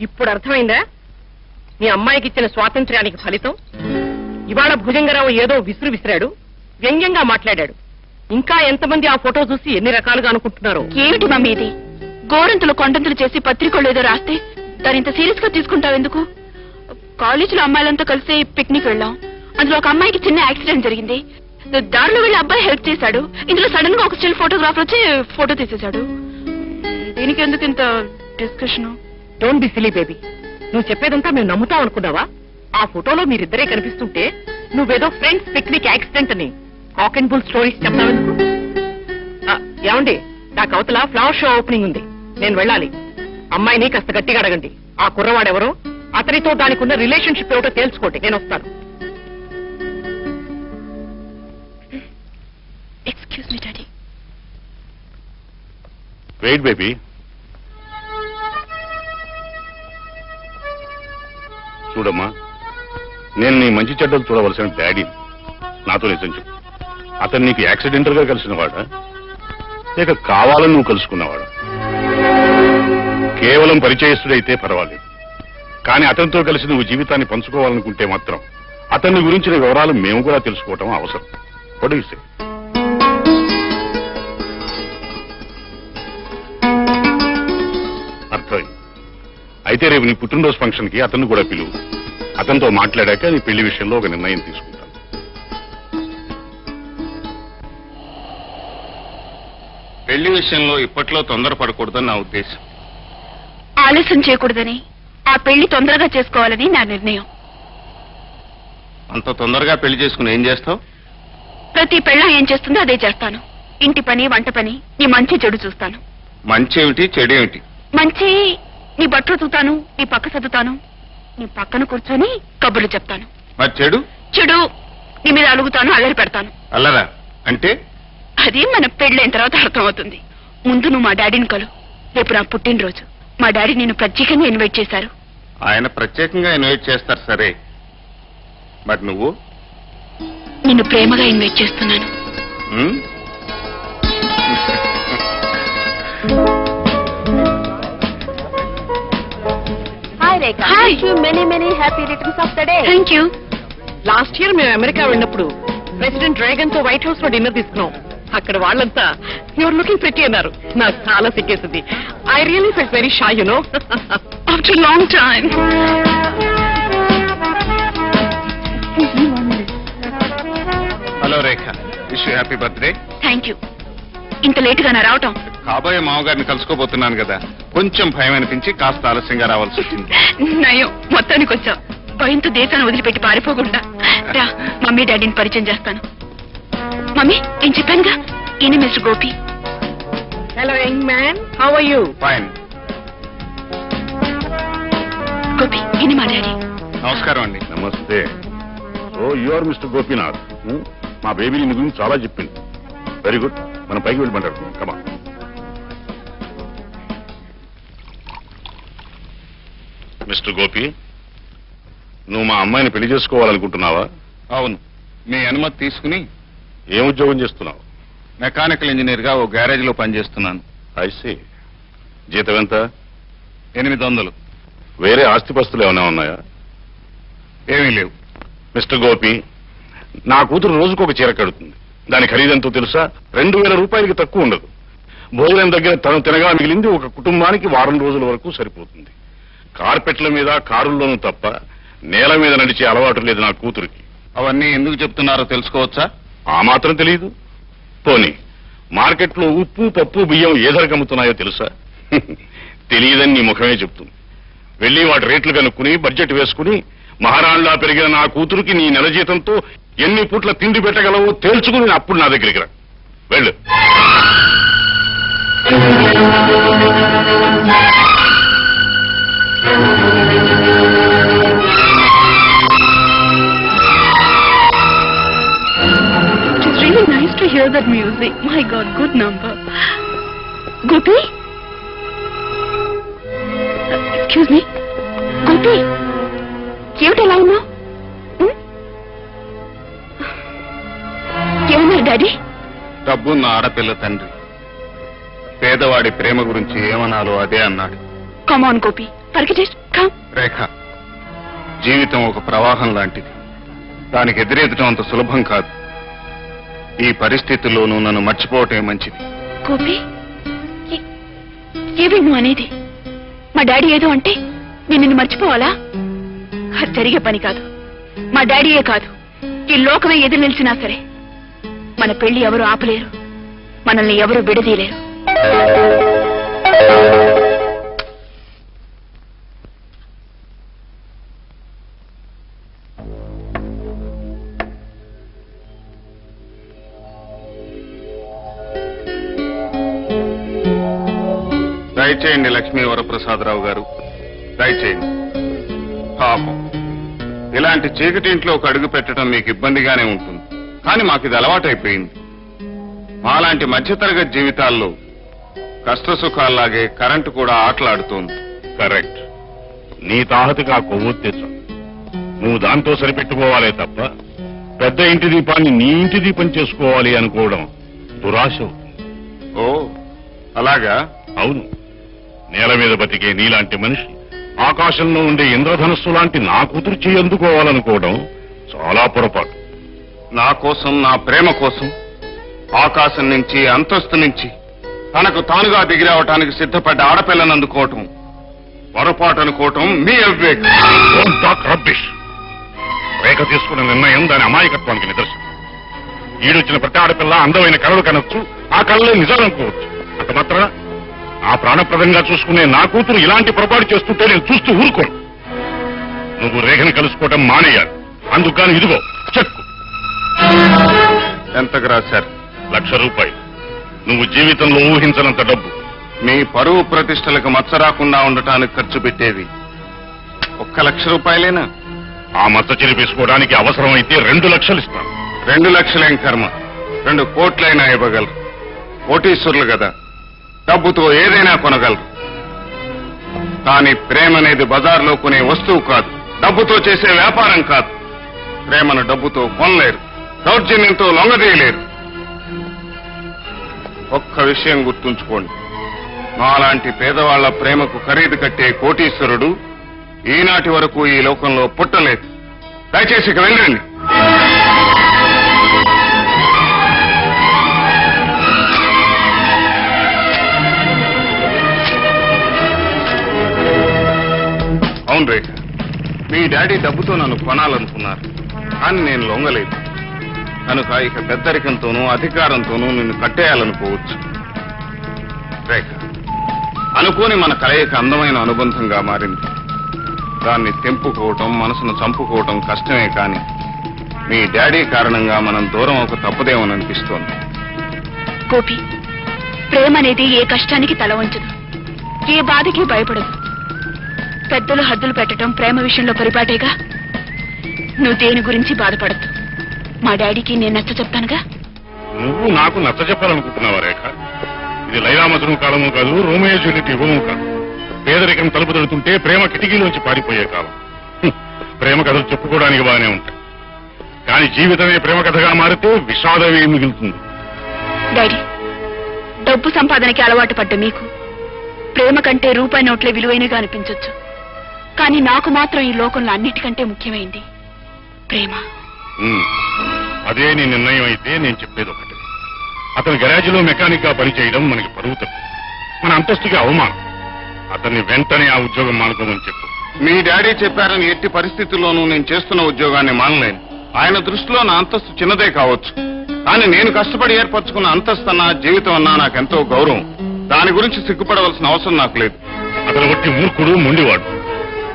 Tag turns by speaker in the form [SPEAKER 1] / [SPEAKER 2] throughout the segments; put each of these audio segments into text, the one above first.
[SPEAKER 1] ఇప్పుడు అర్థమైందా మీ అమ్మాయికి ఇచ్చిన స్వాతంత్ర్యానికి ఫలితం? ఇవాళ భుజంగరావు ఏదో విసిరాడు, వ్యంగ్యంగా మాట్లాడాడు. ఇంకా ఎంతమంది ఆ ఫోటో చూసి ఎన్ని రకాలుగా అనుకుంటున్నారో.
[SPEAKER 2] ఏమిటి మమ్మీ ఇది? గోరంతులు కొండంతులు చేసి పత్రికలు ఏదో రాస్తే దాని ఇంత సీరియస్ గా తీసుకుంటావెందుకు? కాలేజీలో అమ్మాయిలంతా కలిసి పిక్నిక్ వెళ్ళాం. అందులో ఒక అమ్మాయికి చిన్న యాక్సిడెంట్ జరిగింది. దారిలో వెళ్ళి అబ్బాయి హెల్ప్ చేశాడు. ఇందులో సడన్ గా ఒక స్టిల్ ఫోటోగ్రాఫర్ వచ్చి ఫోటో తీసేశాడు. దీనికి ఎందుకు ఇంత discussion?
[SPEAKER 1] Don't be silly baby. నువ్వు చెప్పేదంతా మేము నమ్ముతాం అనుకున్నావా? ఆ ఫోటోలో మీరిద్దరే కనిపిస్తుంటే నువ్వేదో ఫ్రెండ్స్ పిక్నిక్ యాక్సిడెంట్ అని కాక్ అండ్ బుల్ స్టోరీస్ చెప్తావెందుకు? ఏమండి, నాకు అవతల ఫ్లవర్ షో ఓపెనింగ్ ఉంది, నేను వెళ్ళాలి. అమ్మాయిని కాస్త గట్టిగా అడగండి. ఆ కుర్రవాడెవరో, అతనితో దానికి ఉన్న రిలేషన్షిప్ ఏమిటో తెలుసుకోండి. నేను వస్తాను.
[SPEAKER 2] Excuse me daddy.
[SPEAKER 3] Wait baby. చూడమ్మా, నేను నీ మంచి చెడ్డలు చూడవలసిన డాడీ. నాతో నిజం చెప్పు, అతను నీకు యాక్సిడెంటల్ గా కలిసినవాడా, లేక కావాలని నువ్వు కలుసుకున్నవాడా? కేవలం పరిచయస్తుడైతే పర్వాలేదు, కానీ అతనితో కలిసి నువ్వు జీవితాన్ని పంచుకోవాలనుకుంటే మాత్రం అతన్ని గురించిన వివరాలు మేము కూడా తెలుసుకోవటం అవసరం. పొడిగిస్తే అర్థమైంది. అయితే రేపు నీ పుట్టినరోజు ఫంక్షన్ కి అతన్ని కూడా పిలువు. అతనితో మాట్లాడాక నీ పెళ్లి విషయంలో ఒక నిర్ణయం తీసుకుంటాను. పెళ్లి విషయంలో ఇప్పట్లో తొందరపడకూడదని నా ఉద్దేశం.
[SPEAKER 2] ఆలస్యం చేయకూడదని, ఆ పెళ్లి తొందరగా చేసుకోవాలని నా నిర్ణయం.
[SPEAKER 3] అంత తొందరగా పెళ్లి చేసుకుని ఏం చేస్తావు?
[SPEAKER 2] ప్రతి పెళ్ళం ఏం చేస్తుందో అదే చేస్తాను. ఇంటి పని, వంట పని, నీ మంచి చెడు చూస్తాను.
[SPEAKER 3] మంచి ఏమిటి, చెడు ఏమిటి?
[SPEAKER 2] మంచి, నీ బట్టలు చూతాను, నీ పక్క సర్దుతాను, నీ పక్కన కూర్చొని కబుర్లు చెప్తాను.
[SPEAKER 3] మరి చెడు?
[SPEAKER 2] చెడు, నీ మీద అలుగుతాను, అల్లరి పెడతాను.
[SPEAKER 3] అల్లరా అంటే?
[SPEAKER 2] అది మన పెళ్ళైన తర్వాత అర్థమవుతుంది. ముందు నువ్వు మా డాడీని కలు. రేపు నా పుట్టినరోజు. మా డాడీ నిన్ను ప్రత్యేకంగా ఇన్వైట్ చేశారు.
[SPEAKER 3] ఆయన ప్రత్యేకంగా ఇన్వైట్ చేస్తారు సరే, మరి నువ్వు?
[SPEAKER 2] నిన్ను ప్రేమగా ఇన్వైట్ చేస్తున్నాను.
[SPEAKER 4] Hi Rekha.
[SPEAKER 2] Hi.
[SPEAKER 4] Many happy returns of the day.
[SPEAKER 2] Thank you.
[SPEAKER 1] Last year మేము అమెరికా వెళ్ళినప్పుడు ప్రెసిడెంట్ డ్రాగన్ తో వైట్ హౌస్ లో డిన్నర్ తీసుకున్నాం. అక్కడ వాళ్ళంతా యూఆర్ లుకింగ్ ప్రిటీ అన్నారు. నాకు చాలా సిగ్గేసింది. I really felt very shy, you know.
[SPEAKER 2] After long time.
[SPEAKER 3] Hello Rekha, wish you happy birthday.
[SPEAKER 2] Thank you. ఇంత లేటుగా నా రావటం?
[SPEAKER 3] కాబోయే మామగారిని కలుసుకోబోతున్నాను కదా, కొంచెం భయం అనిపించి కాస్త ఆలస్యంగా రావాల్సి వచ్చింది.
[SPEAKER 2] నయం, మొత్తానికి వచ్చావు. భయంతో దేశాన్ని వదిలిపెట్టి పారిపోకుండా రా. మమ్మీ డాడీని పరిచయం చేస్తాను. మమ్మీ, నేను చెప్పానుగా, ఈయన mister Gopi.
[SPEAKER 1] Hello young man, how are you?
[SPEAKER 3] Fine.
[SPEAKER 2] Gopi, ఈయన మా డాడీ.
[SPEAKER 3] నమస్కారం అండి. నమస్తే. Oh, you are mister Gopinath. మా బేబీ నీ గురించి చాలా చెప్పింది. వెరీ గుడ్, మనం పైకి వెళ్ళి మాట్లాడుతున్నాం. కమా. మిస్టర్ గోపి, నువ్వు మా అమ్మాయిని పెళ్లి చేసుకోవాలనుకుంటున్నావా? అవును. మీ అనుమతి తీసుకుని. ఏం ఉద్యోగం చేస్తున్నావు? మెకానికల్ ఇంజనీర్ గా ఓ గ్యారేజ్ లో పనిచేస్తున్నాను. ఐసీ. జీతం ఎంత? 800. వేరే ఆస్తిపస్తులు ఏమైనా ఉన్నాయా? ఏమీ లేవు. మిస్టర్ గోపి, నా కూతురు రోజుకు ఒక చీర కడుతుంది. దాని ఖరీదంతో తెలుసా? 2000 రూపాయలకి తక్కువ ఉండదు. భోజనం దగ్గర తను తినగా మిగిలింది ఒక కుటుంబానికి వారం రోజుల వరకు సరిపోతుంది. కార్పెట్ల మీద, కారుల్లోనూ తప్ప నేల మీద నడిచే అలవాటు లేదు నా కూతురికి. అవన్నీ ఎందుకు చెప్తున్నారో తెలుసుకోవచ్చా? ఆ మాత్రం తెలియదు. పోనీ మార్కెట్లో ఉప్పు, పప్పు, బియ్యం ఏ ధరకు అమ్ముతున్నాయో తెలుసా? తెలియదని నీ ముఖమే చెప్తుంది. వెళ్లి వాటి రేట్లు కనుక్కుని బడ్జెట్ వేసుకుని మహారాణిలా పెరిగిన నా కూతురికి నీ నెల జీతంతో ఎన్ని పూట్ల తిండి పెట్టగలవో తేల్చుకుని అప్పుడు నా దగ్గరికి రా. వెళ్ళు.
[SPEAKER 2] It's really nice to hear that music. My God, good number. Gopi? Excuse me? Gopi? ఏమిటి ఎలా ఉన్నావు? ఏమన్నారు డాడీ?
[SPEAKER 3] డబ్బున్న ఆడపిల్ల తండ్రి పేదవాడి ప్రేమ గురించి ఏమనాలో అదే అన్నాడు.
[SPEAKER 2] కమ్ ఆన్ గోపి, పరిగెట్ కమ్.
[SPEAKER 3] రేఖ, జీవితం ఒక ప్రవాహం లాంటిది. దానికి ఎదురెదటం అంత సులభం కాదు. ఈ పరిస్థితుల్లోనూ నన్ను మర్చిపోవటమే మంచిది.
[SPEAKER 2] గోపి, ఏవి నువ్వు అనేది? మా డాడీ ఏదో అంటే నేను నిన్ను మర్చిపోవాలా? అది జరిగే పని కాదు. మా డాడీయే కాదు, ఈ లోకమే ఎదురు నిలిచినా సరే మన పెళ్లి ఎవరు ఆపలేరు, మనల్ని ఎవరు విడదీయలేరు.
[SPEAKER 3] దయచేయండి లక్ష్మీ వరప్రసాదరావు గారు, దయచేయండి. పాపం, ఇలాంటి చీకటింట్లోకి అడుగు పెట్టడం మీకు ఇబ్బందిగానే ఉంటుంది, కానీ మాకు ఇది అలవాటైపోయింది. మాలాంటి మధ్యతరగతి జీవితాల్లో కష్ట సుఖాల్లాగే కరెంటు కూడా ఆటలాడుతోంది. కరెక్ట్. నీ తాహతగా కొవ్వొత్తించ, నువ్వు దాంతో సరిపెట్టుకోవాలే తప్ప పెద్ద ఇంటి దీపాన్ని నీ ఇంటి దీపం చేసుకోవాలి అనుకోవడం దురాశ అవుతుంది. ఓ అలాగా? అవును. నేల మీద బతికే నీలాంటి మనిషి ఆకాశంలో ఉండే ఇంద్రధనస్సు లాంటి నా కూతురు చేయందుకోవాలనుకోవడం చాలా పొరపాటు. నా కోసం, నా ప్రేమ కోసం ఆకాశం నుంచి, అంతస్తు నుంచి తనకు తానుగా దిగిరావటానికి సిద్ధపడ్డ ఆడపిల్లను అందుకోవటం పొరపాటు అనుకోవటం మీ అవివేకం. రేఖ తీసుకున్న నిర్ణయం దాని అమాయకత్వానికి నిదర్శనం. ఈడొచ్చిన ప్రతి ఆడపిల్ల అందమైన కళలు కనొచ్చు, ఆ కళలే నిజాలనుకోవచ్చు. అంత మాత్రాన ఆ ప్రాణప్రదంగా చూసుకునే నా కూతురు ఇలాంటి పొరపాటు చేస్తుంటే నేను చూస్తూ ఊరుకోను. నువ్వు రేఖని కలుసుకోవటం మానేయాలి. అందుకని ఇదిగో చెక్కు. ఎంతకు రాశారు? 1,00,000 రూపాయలు. నువ్వు జీవితంలో ఊహించనంత డబ్బు. మీ పరువు ప్రతిష్టలకు మచ్చ రాకుండా ఉండటానికి ఖర్చు పెట్టేది 1,00,000 రూపాయలేనా? ఆ మచ్చ చెరిపేసుకోవడానికి అవసరమైతే 2 లక్షలు ఇస్తాను. 2 లక్షలేం కర్మ, 2 కోట్లైనా ఇవ్వగలరు. కోటీశ్వరులు కదా, డబ్బుతో ఏదైనా కొనగలరు. కానీ ప్రేమ అనేది బజార్లో కొనే వస్తువు కాదు, డబ్బుతో చేసే వ్యాపారం కాదు. ప్రేమను డబ్బుతో కొనలేరు, దౌర్జన్యంతో లొంగదీయలేరు. ఒక్క విషయం గుర్తుంచుకోండి, మాలాంటి పేదవాళ్ల ప్రేమకు ఖరీదు కట్టే కోటీశ్వరుడు ఈనాటి వరకు ఈ లోకంలో పుట్టలేదు. దయచేసి ఇక వెళ్ళండి. అవును రేఖ, మీ డాడీ డబ్బుతో నన్ను కొనాలనుకున్నారు, కానీ నేను లొంగలేదు. కనుక ఇక పెద్దరికంతోనూ అధికారంతోనూ నిన్ను కట్టేయాలనుకోవచ్చు. రేఖ, అనుకోని మన కలయిక అందమైన అనుబంధంగా మారింది. దాన్ని తెంపుకోవటం, మనసును చంపుకోవటం కష్టమే, కానీ మీ డాడీ కారణంగా మనం దూరం ఒక తప్పదేమోననిపిస్తోంది.
[SPEAKER 2] గోపి, ప్రేమ అనేది ఏ కష్టానికి తల వంచదు, ఏ బాధకి భయపడదు. పెద్దలు హద్దులు పెట్టడం ప్రేమ విషయంలో పరిపాటేగా. నువ్వు దేని గురించి బాధపడద్దు. మా డాడీకి నేను నచ్చ చెప్తానుగా.
[SPEAKER 3] నువ్వు నాకు నచ్చ చెప్పాలనుకుంటున్నావా రేఖ? ఇది లైలా మజ్ను కాలము కాదు, రోమియో జూలియట్ యుగము కాదు. పేదరికం తలుపు తడుతుంటే ప్రేమ కిటికీలోంచి పారిపోయే కాలం. ప్రేమ కథలు చెప్పుకోవడానికి బాగానే ఉంటాయి, కానీ జీవితమే ప్రేమ కథగా మారితే విషాదమే మిగులుతుంది.
[SPEAKER 2] డాడీ, డబ్బు సంపాదనకి అలవాటు పడ్డ మీకు ప్రేమ కంటే రూపాయి నోట్లే విలువైనగా అనిపించొచ్చు, కానీ నాకు మాత్రం ఈ లోకంలో అన్నిటికంటే ముఖ్యమైంది ప్రేమ.
[SPEAKER 3] అదే నీ నిర్ణయం అయితే నేను చెప్పేది ఒకటి. అతని గరాజీలో మెకానిక్ గా పనిచేయడం మనకి పరువు తప్పు, మన అంతస్తుకి అవమానం. అతన్ని వెంటనే ఆ ఉద్యోగం మానుకోమని చెప్పు. మీ డాడీ చెప్పారని ఎట్టి పరిస్థితుల్లోనూ నేను చేస్తున్న ఉద్యోగాన్ని మానలేను. ఆయన దృష్టిలో నా అంతస్తు చిన్నదే కావచ్చు, కానీ నేను కష్టపడి ఏర్పరచుకున్న అంతస్తు అన్నా, జీవితం అన్నా నాకెంతో గౌరవం. దాని గురించి సిగ్గుపడవలసిన అవసరం నాకు లేదు. అతను ఒట్టి మూర్ఖుడు, మొండివాడు.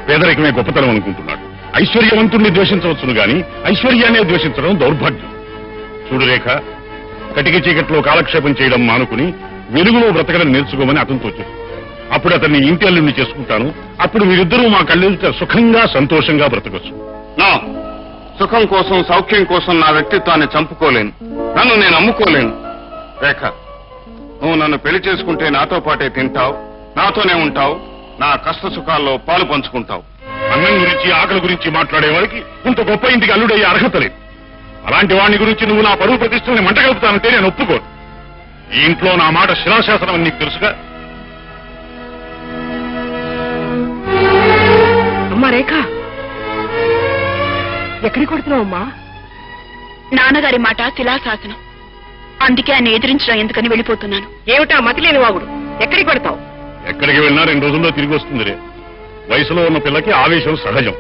[SPEAKER 3] పేదరికమే గొప్పతనం అనుకుంటున్నాడు. ఐశ్వర్యవంతుణ్ణి ద్వేషించవచ్చును గాని ఐశ్వర్యాన్ని ద్వేషించడం దౌర్భాగ్యం. చూడు రేఖ, కటిక చీకట్లో కాలక్షేపం చేయడం మానుకుని వెలుగులో బ్రతకడం నేర్చుకోమని అతనితో చెప్పు. అప్పుడు అతన్ని ఇంటి అల్లుడిని చేసుకుంటాను. అప్పుడు మీరిద్దరూ మా కళ్ళెదుట సుఖంగా, సంతోషంగా బ్రతకొచ్చు. నా సుఖం కోసం, సౌఖ్యం కోసం నా వ్యక్తిత్వాన్ని చంపుకోలేను, నన్ను నేను అమ్ముకోలేను. రేఖ, నువ్వు నన్ను పెళ్లి చేసుకుంటే నాతో పాటే తింటావు, నాతోనే ఉంటావు, నా కష్ట సుఖాల్లో పాలు పంచుకుంటావు. అన్నం గురించి, ఆకలి గురించి మాట్లాడేవాడికి ఇంత గొప్ప ఇంటికి అల్లుడయ్యే అర్హత లేదు. అలాంటి వాడిని గురించి నువ్వు నా పరువు ప్రతిష్టల్ని మంటగలుపుతానంటే నేను ఒప్పుకోను. ఈ ఇంట్లో నా మాట శిలాశాసనం అని నీకు తెలుసుగా.
[SPEAKER 1] ఎక్కడికి కొడుతున్నావమ్మా?
[SPEAKER 2] నాన్నగారి మాట శిలాశాసనం. అందుకే ఆయన ఎదిరించడం ఎందుకని వెళ్ళిపోతున్నాను.
[SPEAKER 1] ఏమిటా మతిలేని వాగుడు? ఎక్కడికి కొడతావు?
[SPEAKER 3] ఎక్కడికి వెళ్ళినా 2 రోజుల్లో తిరిగి వస్తుంది రే. వయసులో ఉన్న పిల్లకి ఆవేశం సహజం.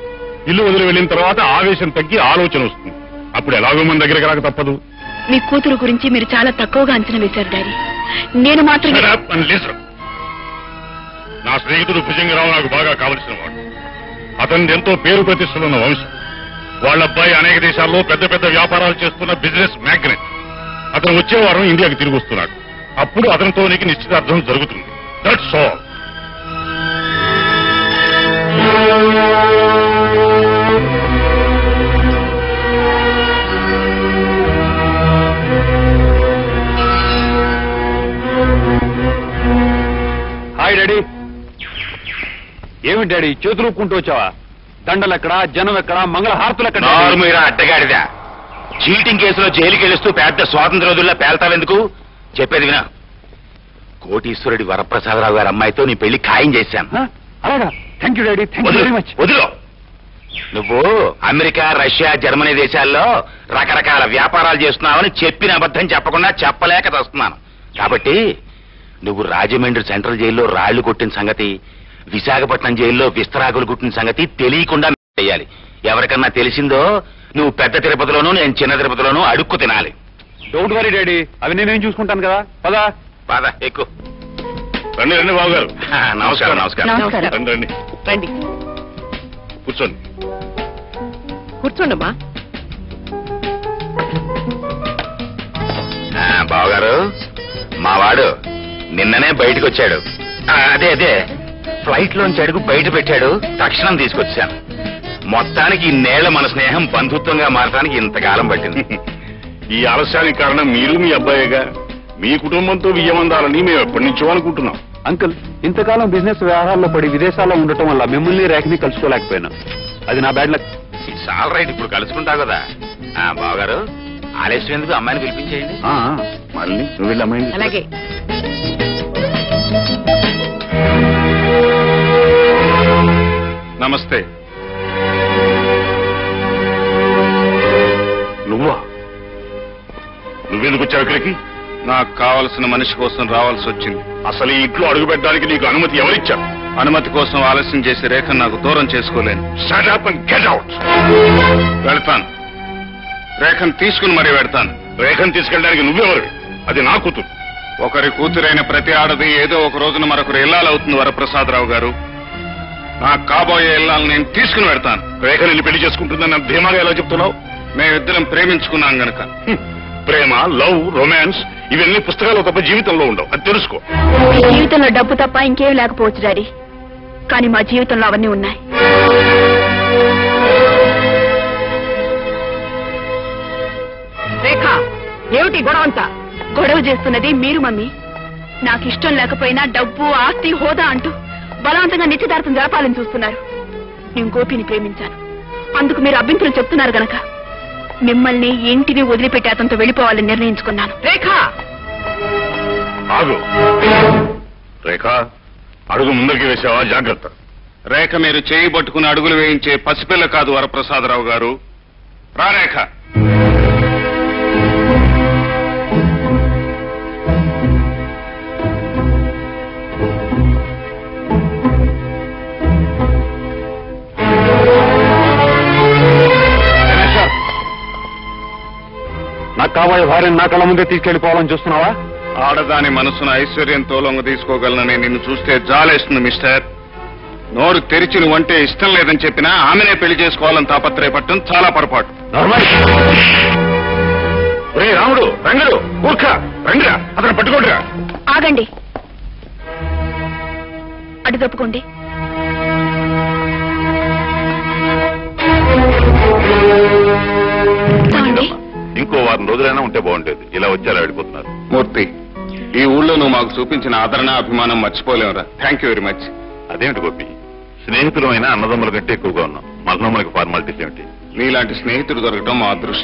[SPEAKER 3] ఇల్లు వదిలి వెళ్ళిన తర్వాత ఆవేశం తగ్గి ఆలోచన వస్తుంది. అప్పుడు ఎలాగో మన దగ్గరికి రాక తప్పదు.
[SPEAKER 2] మీ కూతురు గురించి మీరు చాలా తక్కువగా అంచనా వేశారు డాడీ. నేను మాత్రం
[SPEAKER 3] నా స్నేహితుడు భుజంగరావు నాకు బాగా కావలసిన వాడు. అతని ఎంతో పేరు ప్రతిష్టలున్న వంశం. వాళ్ళ అబ్బాయి అనేక దేశాల్లో పెద్ద పెద్ద వ్యాపారాలు చేస్తున్న బిజినెస్ మ్యాగ్నెట్. అతను వచ్చే వారం ఇండియాకి తిరిగి వస్తున్నాడు. అప్పుడు అతనితో నీకు నిశ్చితార్థం జరుగుతుంది. That's all.
[SPEAKER 5] Hi daddy. ఏమి డాడీ చేతులు ఊపుకుంటూ వచ్చావా? దండలు ఎక్కడా, జనం ఎక్కడా, మంగళ హారతులు ఎక్కడ?
[SPEAKER 6] మీరు అడ్డగాడిదా? చీటింగ్ కేసులో జైలుకి వెళుస్తూ పెద్ద స్వాతంత్ర రోజుల్లో పేల్తావెందుకు? చెప్పేది వినా. కోటీశ్వరుడి వరప్రసాదరావు గారి అమ్మాయితో నీ పెళ్లి ఖాయం చేశాను.
[SPEAKER 5] అలాగా? Thank you daddy, thank you very much.
[SPEAKER 6] వదిలో. నువ్వు అమెరికా, రష్యా, జర్మనీ దేశాల్లో రకరకాల వ్యాపారాలు చేస్తున్నావని చెప్పిన అబద్ధం చెప్పకుండా చెప్పలేక వస్తున్నాను. కాబట్టి నువ్వు రాజమండ్రి సెంట్రల్ జైల్లో రాళ్లు కొట్టిన సంగతి, విశాఖపట్నం జైల్లో విస్తరాకులు కుట్టిన సంగతి తెలియకుండా చేయాలి. ఎవరికన్నా తెలిసిందో నువ్వు పెద్ద తిరుపతిలోనూ నేను చిన్న తిరుపతిలోనూ అడుక్కు తినాలి.
[SPEAKER 5] డోంట్ వరీ డాడీ, అవి నేనేం చూసుకుంటాను కదా. పదా
[SPEAKER 6] పద ఎక్కువ.
[SPEAKER 3] రండి రండి బాబు గారు.
[SPEAKER 6] నమస్కారం. నమస్కారం.
[SPEAKER 3] రండి రండి,
[SPEAKER 1] రండి
[SPEAKER 3] కూర్చోండి.
[SPEAKER 1] కూర్చోండమ్మా.
[SPEAKER 6] బావగారు, మావాడు నిన్ననే బయటకు వచ్చాడు. అదే ఫ్లైట్ లోంచి అడుగు బయట పెట్టాడు. తక్షణం తీసుకొచ్చాను. మొత్తానికి ఇన్నేళ్ల మన స్నేహం బంధుత్వంగా మారడానికి ఇంతకాలం పట్టింది.
[SPEAKER 3] ఈ ఆలస్యానికి కారణం మీరు మీ అబ్బాయిగా. మీ కుటుంబంతో వియ్యమందాలని మేము ఎప్పటి నుంచో అనుకుంటున్నాం.
[SPEAKER 5] అంకుల్, ఇంతకాలం బిజినెస్ వ్యవహారాల్లో పడి విదేశాల్లో ఉండటం వల్ల మిమ్మల్ని రేఖని కలుసుకోలేకపోయినా. అది నా bad luck.
[SPEAKER 6] It's all right. ఇప్పుడు కలుసుకుంటావు కదా. బావగారు, ఆలస్యం ఎందుకు, అమ్మాయిని పిలిపించేయండి.
[SPEAKER 3] మళ్ళీ నువ్వు వెళ్ళి అమ్మాయిని తీసుకురా.
[SPEAKER 1] అలాగే.
[SPEAKER 3] నమస్తే. నువ్వా? నువ్వెందుకు వచ్చావు ఇక్కడికి?
[SPEAKER 7] నాకు కావలసిన మనిషి కోసం రావాల్సి వచ్చింది.
[SPEAKER 3] అసలు ఈ ఇంట్లో అడుగు పెట్టడానికి నీకు అనుమతి ఎవరిచ్చారు?
[SPEAKER 7] అనుమతి కోసం ఆలస్యం చేసి రేఖను నాకు దూరం చేసుకోలేను.
[SPEAKER 3] Shut up and get out.
[SPEAKER 7] వెళ్తాను. రేఖను తీసుకుని మరీ వెళ్తాను.
[SPEAKER 3] రేఖను తీసుకెళ్ళడానికి నువ్వెవరు? అది నా కూతురు.
[SPEAKER 7] ఒకరి కూతురైన ప్రతి ఆడది ఏదో ఒక రోజున మరొకరు ఇల్లాలవుతుంది వరప్రసాదరావు గారు. నాకు కాబోయే ఇల్లాలను నేను తీసుకుని వెళ్తాను.
[SPEAKER 3] రేఖ నిన్ను పెళ్లి చేసుకుంటుందని నాకు ధీమాగా ఎలా చెప్తున్నావు?
[SPEAKER 7] మేమిద్దరం ప్రేమించుకున్నాం గనక.
[SPEAKER 3] ప్రేమ, లవ్, రొమాన్స్ ఇవన్నీ పుస్తకాలు తప్ప జీవితంలో ఉండవు. అది తెలుసుకో.
[SPEAKER 2] మీ జీవితంలో డబ్బు తప్ప ఇంకేం లేకపోవచ్చు డాడీ, కానీ మా జీవితంలో అవన్నీ ఉన్నాయి.
[SPEAKER 1] రేఖ, ఏమిటి గొడవ అంతా?
[SPEAKER 2] గొడవ చేస్తున్నది మీరు మమ్మీ. నాకు ఇష్టం లేకపోయినా డబ్బు, ఆస్తి, హోదా అంటూ బలవంతంగా నిశ్చితార్థం జరపాలని చూస్తున్నారు. నేను గోపిని ప్రేమించాను. అందుకు మీరు అభ్యంతరం చెప్తున్నారు గనక మిమ్మల్ని ఇంటిని వదిలిపెట్టి అతనితో వెళ్ళిపోవాలని నిర్ణయించుకున్నాను.
[SPEAKER 1] రేఖ,
[SPEAKER 3] ఆగు. రేఖ, అడుగు ముందరికి వేసావా? జాగ్రత్త.
[SPEAKER 7] రేఖ మీరు చేయి పట్టుకుని అడుగులు వేయించే పసిపిల్ల కాదు వరప్రసాదరావు గారు. రా రేఖ.
[SPEAKER 5] నాకు కాబోయే భార్యను నా కళ్ళ ముందే తీసుకెళ్లిపోవాలని చూస్తున్నావా?
[SPEAKER 7] ఆడదాని మనసును ఐశ్వర్యంతో లొంగ తీసుకోగలనని నిన్ను చూస్తే జాలేస్తుంది మిస్టర్. నోరు తెరిచి నువ్వంటే ఇష్టం లేదని చెప్పినా ఆమెనే పెళ్లి చేసుకోవాలని తాపత్రయపడటం చాలా పొరపాటు.
[SPEAKER 3] రే రాముడు, రంగడు, మూర్ఖ, రండిరా, అతను పట్టుకోండిరా.
[SPEAKER 2] ఆగండి, అటు తప్పుకోండి.
[SPEAKER 3] ఇంకో వారం రోజులైనా ఉంటే బాగుంటేది. ఇలా వచ్చారా వెళ్ళిపోతున్నారు.
[SPEAKER 7] మూర్తి, ఈ ఊళ్ళో నువ్వు మాకు చూపించిన ఆదరణ, అభిమానం మర్చిపోలేవురా. Thank you very much.
[SPEAKER 3] అదేమిటి గోపి, స్నేహితులమైన అన్నదమ్ముల కంటే ఎక్కువగా ఉన్నాం. మనలో మనకి ఫార్మాలిటీస్ ఏమిటి?
[SPEAKER 7] నీలాంటి స్నేహితుడు దొరకడం మా అదృష్టం.